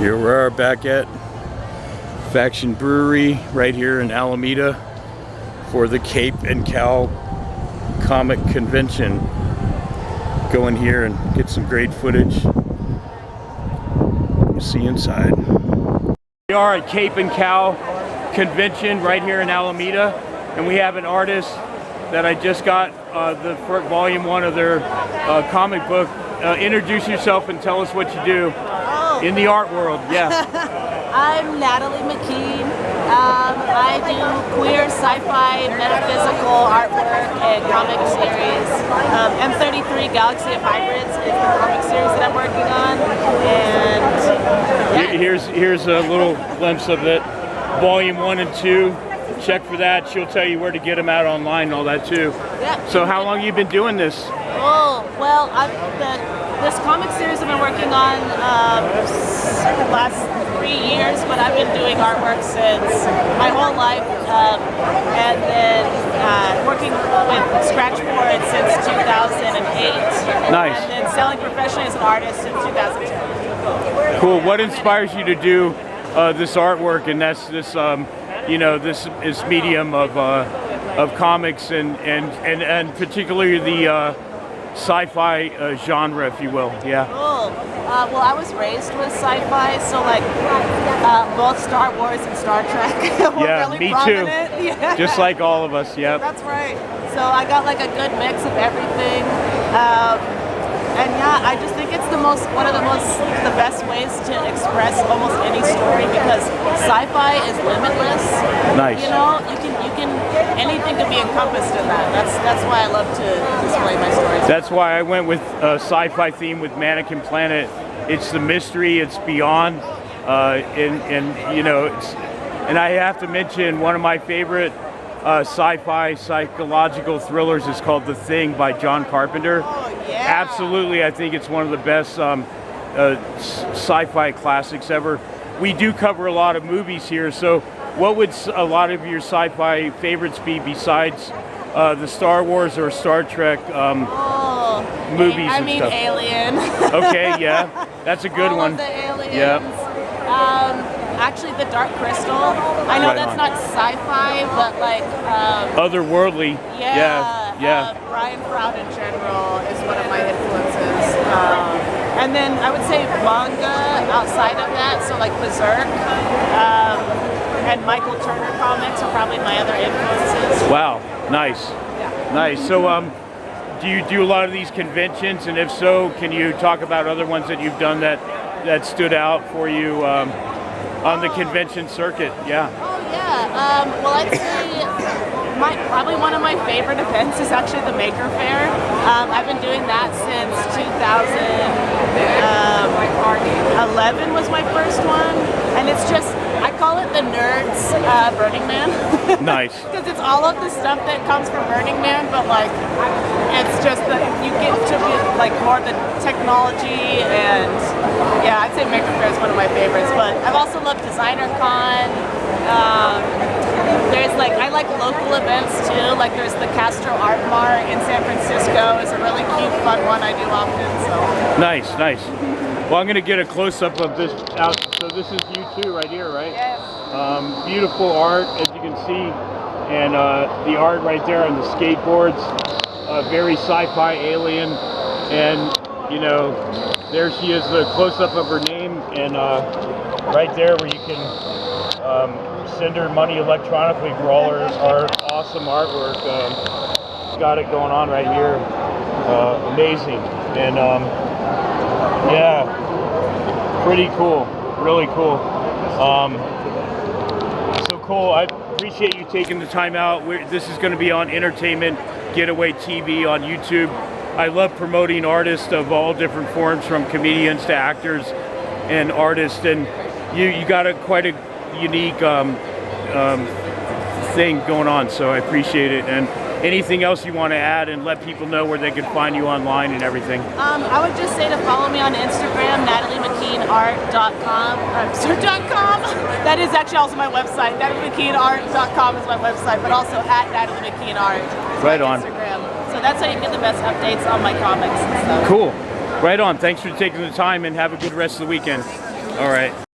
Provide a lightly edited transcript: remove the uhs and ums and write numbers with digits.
Here we are back at Faction Brewery right here in Alameda for the Cape and Cow Comic Convention. Go in here and get some great footage. You see inside. We are at Cape and Cow Convention right here in Alameda, and we have an artist that I just got the volume 1 of their comic book. Introduce yourself and tell us what you do in the art world. Yeah. I'm Natalie McKean. I do queer, sci-fi, metaphysical artwork and comic series. M33 Galaxy of Hybrids is the comic series that I'm working on. And yeah. Here's a little glimpse of it. Volume 1 and 2. Check for that. She'll tell you where to get them out online and all that too. Yeah. So how long have you been doing this? Oh, well, this comic series I've been working on the last 3 years, but I've been doing artwork since my whole life, and then working with scratch boards since 2008. Nice. And then selling professionally as an artist since 2010. Cool. What inspires you to do this artwork, and that's this this medium of comics and particularly the sci-fi genre, if you will. Yeah. Cool. Well, I was raised with sci-fi, so like both Star Wars and Star Trek were really me prominent. too. Yeah. Just like all of us. Yeah. That's right. So I got like a good mix of everything. And yeah, I just think it's one of the best ways to express almost any story, because sci-fi is limitless. Nice. You know, anything can be encompassed in that. That's why I love to display my stories. That's why I went with a sci-fi theme with Mannequin Planet. It's the mystery, it's beyond, and I have to mention one of my favorite sci-fi psychological thrillers is called The Thing by John Carpenter. Oh, yeah. Absolutely, I think it's one of the best sci-fi classics ever. We do cover a lot of movies here, so what would a lot of your sci-fi favorites be besides the Star Wars or Star Trek movies I mean, and stuff? Alien. Okay, yeah, that's a good one. Of the aliens. Yeah. Actually, the Dark Crystal. I know that's not sci-fi, but like otherworldly. Yeah. Brian Froud in general is one of my influences. And then I would say manga outside of that, so like Berserk and Michael Turner comics are probably my other influences. Wow, nice. Yeah. Nice. So, do you do a lot of these conventions? And if so, can you talk about other ones that you've done that stood out for you on the convention circuit? Yeah. Oh yeah. Well, I'd say probably one of my favorite events is actually the Maker Faire. I've been doing that since 2011 was my first one, and it's just, I call it the nerds Burning Man. Nice. Because it's all of the stuff that comes from Burning Man, but like it's just that you get to be like more the technology, and yeah, I'd say Maker Faire is one of my favorites. But I've also loved Designer Con. I like local events too. Like there's the Castro Art Mart in San Francisco. It's a really cute, fun one I do often. So nice. Well, I'm gonna get a close-up of this out. So this is you too, right here, right? Yes. Beautiful art, as you can see, and the art right there on the skateboards. Very sci-fi alien, and there she is, the close-up of her name, and right there where you can send her money electronically for all our awesome artwork. Got it going on right here. Amazing. And yeah, pretty cool. Really cool. So cool. I appreciate you taking the time out. This is going to be on Entertainment Getaway TV on YouTube. I love promoting artists of all different forms, from comedians to actors and artists, and you got quite a unique thing going on, so I appreciate it. And anything else you want to add and let people know where they can find you online and everything? I would just say to follow me on Instagram, NatalieMcKeanArt.com. That is actually also my website. NatalieMcKeanArt.com is my website, but also at Natalie McKean Art. Right on. Instagram. So that's how you get the best updates on my comics and stuff. Cool. Right on. Thanks for taking the time, and have a good rest of the weekend. All right.